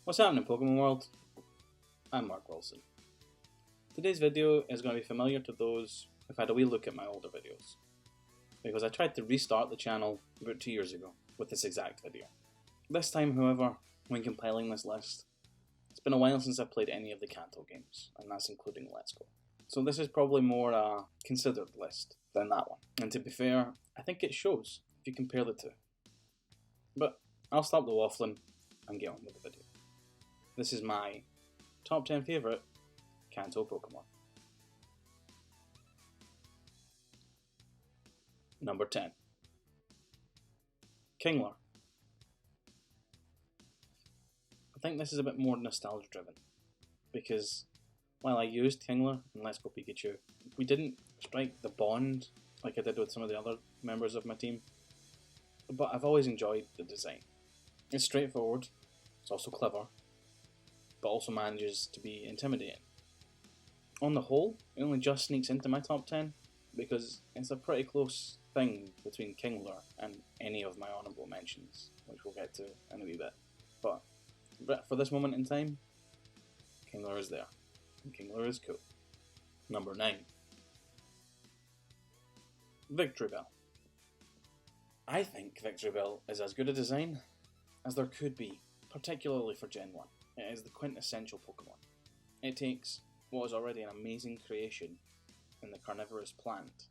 What's happening, Pokemon World? I'm Mark Wilson. Today's video is going to be familiar to those who've had a wee look at my older videos, because I tried to restart the channel about 2 years ago with this exact video. This time, however, when compiling this list, it's been a while since I've played any of the Kanto games, and that's including Let's Go. So this is probably more a considered list than that one, and to be fair, I think it shows if you compare the two. But I'll stop the waffling and get on with the video. This is my top 10 favourite Kanto Pokemon. Number 10. Kingler. I think this is a bit more nostalgia driven, because while I used Kingler in Let's Go Pikachu, we didn't strike the bond like I did with some of the other members of my team, but I've always enjoyed the design. It's straightforward, it's also clever, but also manages to be intimidating. On the whole, it only just sneaks into my top 10 because it's a pretty close thing between Kingler and any of my honourable mentions, which we'll get to in a wee bit. But for this moment in time, Kingler is there, and Kingler is cool. Number 9. Victreebel. I think Victreebel is as good a design as there could be, particularly for Gen 1. It is the quintessential Pokemon. It takes what is already an amazing creation in the carnivorous plant,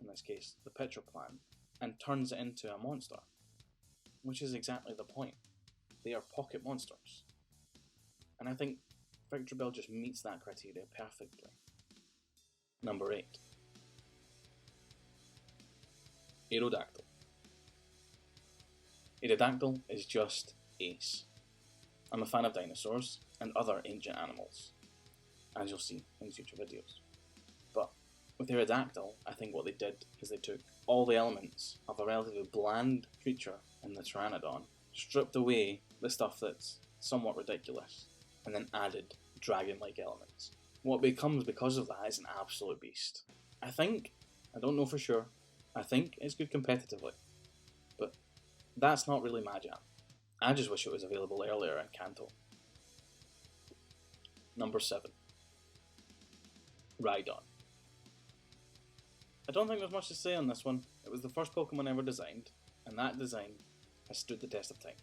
in this case the pitcher plant, and turns it into a monster, which is exactly the point. They are pocket monsters. And I think Victreebel just meets that criteria perfectly. Number 8. Aerodactyl. Aerodactyl is just ace. I'm a fan of dinosaurs and other ancient animals, as you'll see in future videos. But with Aerodactyl, I think what they did is they took all the elements of a relatively bland creature in the Pteranodon, stripped away the stuff that's somewhat ridiculous, and then added dragon-like elements. What becomes because of that is an absolute beast. I don't know for sure, I think it's good competitively, but that's not really my jam. I just wish it was available earlier in Kanto. Number 7. Rhydon. I don't think there's much to say on this one. It was the first Pokemon ever designed, and that design has stood the test of time.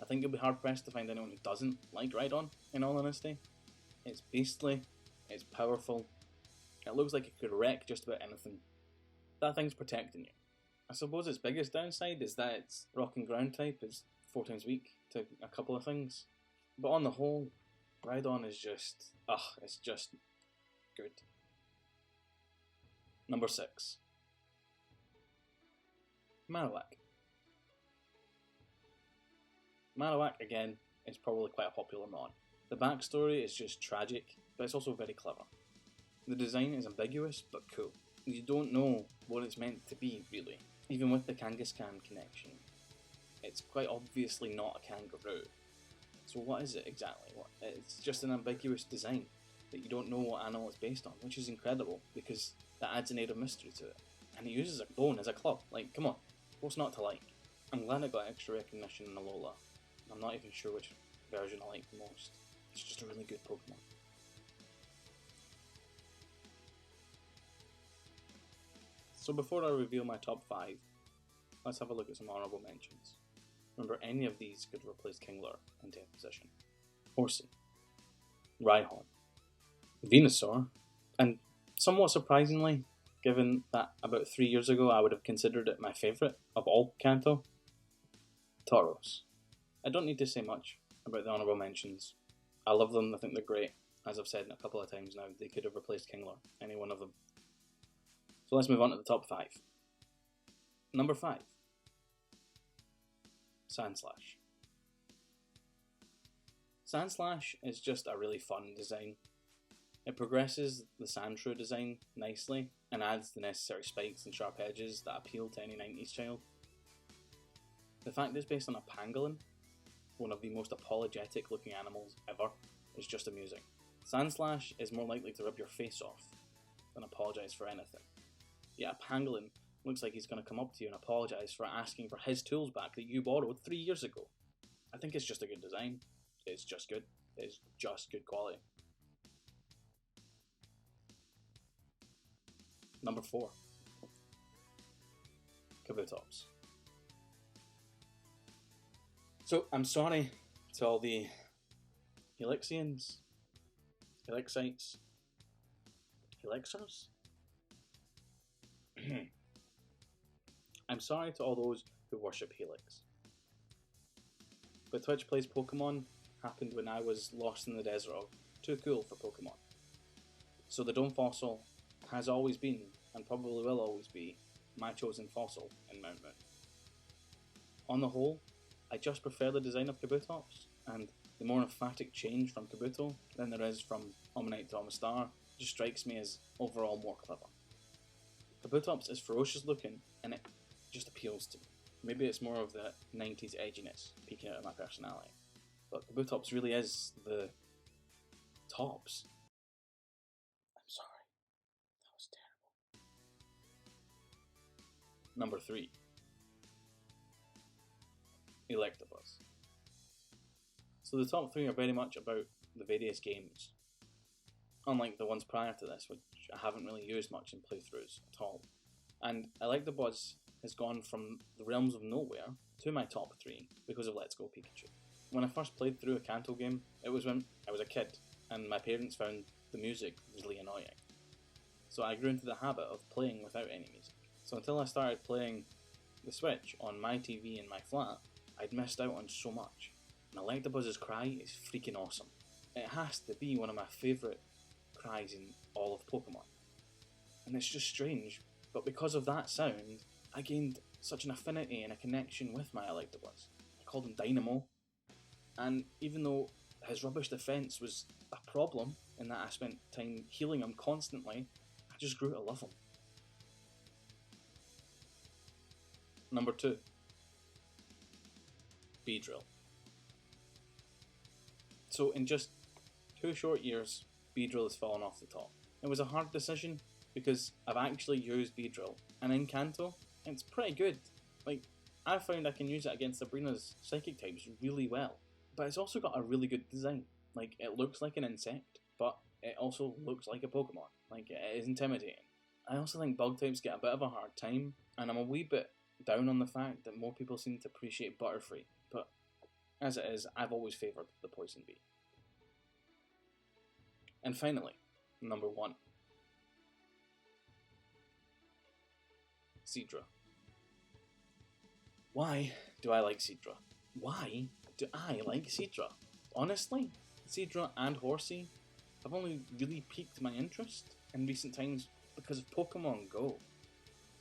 I think you'll be hard pressed to find anyone who doesn't like Rhydon, in all honesty. It's beastly, it's powerful, it looks like it could wreck just about anything. That thing's protecting you. I suppose its biggest downside is that its rock and ground type is 4 times weak to a couple of things. But on the whole, Rhydon is just, it's just good. Number 6. Marowak. Marowak, again, is probably quite a popular mon. The backstory is just tragic, but it's also very clever. The design is ambiguous, but cool. You don't know what it's meant to be, really. Even with the Kangaskhan connection, it's quite obviously not a kangaroo. So what is it exactly? It's just an ambiguous design that you don't know what animal it's based on, which is incredible because that adds an air of mystery to it. And it uses a bone as a club. Like, come on, what's not to like? I'm glad it got extra recognition in Alola. I'm not even sure which version I like the most. It's just a really good Pokemon. So before I reveal my top 5, let's have a look at some honourable mentions. Remember, any of these could replace Kingler in 10th position. Horsey, Rhyhorn, Venusaur, and somewhat surprisingly, given that about 3 years ago I would have considered it my favourite of all Kanto, Tauros. I don't need to say much about the honourable mentions. I love them, I think they're great. As I've said a couple of times now, they could have replaced Kingler, any one of them. So let's move on to the top 5. Number 5. Sandslash. Sandslash is just a really fun design. It progresses the Sandshrew design nicely and adds the necessary spikes and sharp edges that appeal to any 90s child. The fact it's based on a pangolin, one of the most apologetic looking animals ever, is just amusing. Sandslash is more likely to rip your face off than apologise for anything. Yet a pangolin looks like he's going to come up to you and apologise for asking for his tools back that you borrowed 3 years ago. I think it's just a good design. is just good. It's just good quality. Number 4. Kabutops. So, I'm sorry to all the Helixians, Helixites, Helixers? I'm sorry to all those who worship Helix. But Twitch Plays Pokemon happened when I was lost in the desert of too cool for Pokemon. So the Dome Fossil has always been, and probably will always be, my chosen fossil in Mount Moon. On the whole, I just prefer the design of Kabutops, and the more emphatic change from Kabuto than there is from Omanyte to Omastar just strikes me as overall more clever. Kabutops is ferocious looking, and it just appeals to me. Maybe it's more of the 90s edginess peeking out of my personality. But Kabutops really is the tops. I'm sorry. That was terrible. Number 3. Electabuzz. So the top 3 are very much about the various games. Unlike the ones prior to this, which I haven't really used much in playthroughs at all. And Electabuzz has gone from the realms of nowhere to my top 3 because of Let's Go Pikachu. When I first played through a Kanto game, it was when I was a kid, and my parents found the music really annoying. So I grew into the habit of playing without any music. So until I started playing the Switch on my TV in my flat, I'd missed out on so much. And Electabuzz's cry is freaking awesome. It has to be one of my favourite cries in all of Pokemon. And it's just strange, but because of that sound, I gained such an affinity and a connection with my Electabuzz. I called him Dynamo, and even though his rubbish defense was a problem in that I spent time healing him constantly, I just grew to love him. Number 2. Beedrill. So in just 2 short years, Beedrill has fallen off the top. It was a hard decision because I've actually used Beedrill, and in Kanto, it's pretty good. Like, I found I can use it against Sabrina's psychic types really well. But it's also got a really good design. Like, it looks like an insect, but it also looks like a Pokemon. Like, it is intimidating. I also think bug types get a bit of a hard time, and I'm a wee bit down on the fact that more people seem to appreciate Butterfree, but as it is, I've always favoured the Poison Bee. And finally, number 1. Seadra. Why do I like Seadra? Why do I like Seadra? Honestly, Seadra and Horsey have only really piqued my interest in recent times because of Pokemon Go.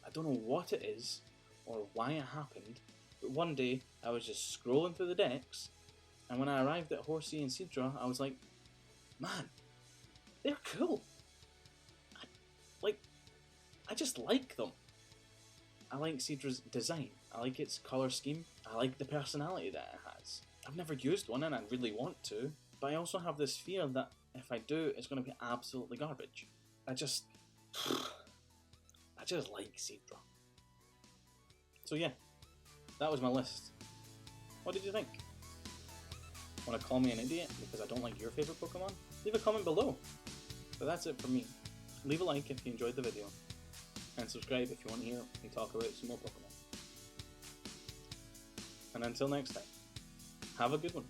I don't know what it is or why it happened, but one day I was just scrolling through the decks, and when I arrived at Horsey and Seadra, I was like, man, they're cool. I just like them. I like Seadra's design. I like its colour scheme. I like the personality that it has. I've never used one and I really want to, but I also have this fear that if I do, it's going to be absolutely garbage. I just like Seadra. So yeah, that was my list. What did you think? Want to call me an idiot because I don't like your favourite Pokemon? Leave a comment below. But that's it for me. Leave a like if you enjoyed the video, and subscribe if you want to hear me talk about some more Pokemon. And until next time, have a good one.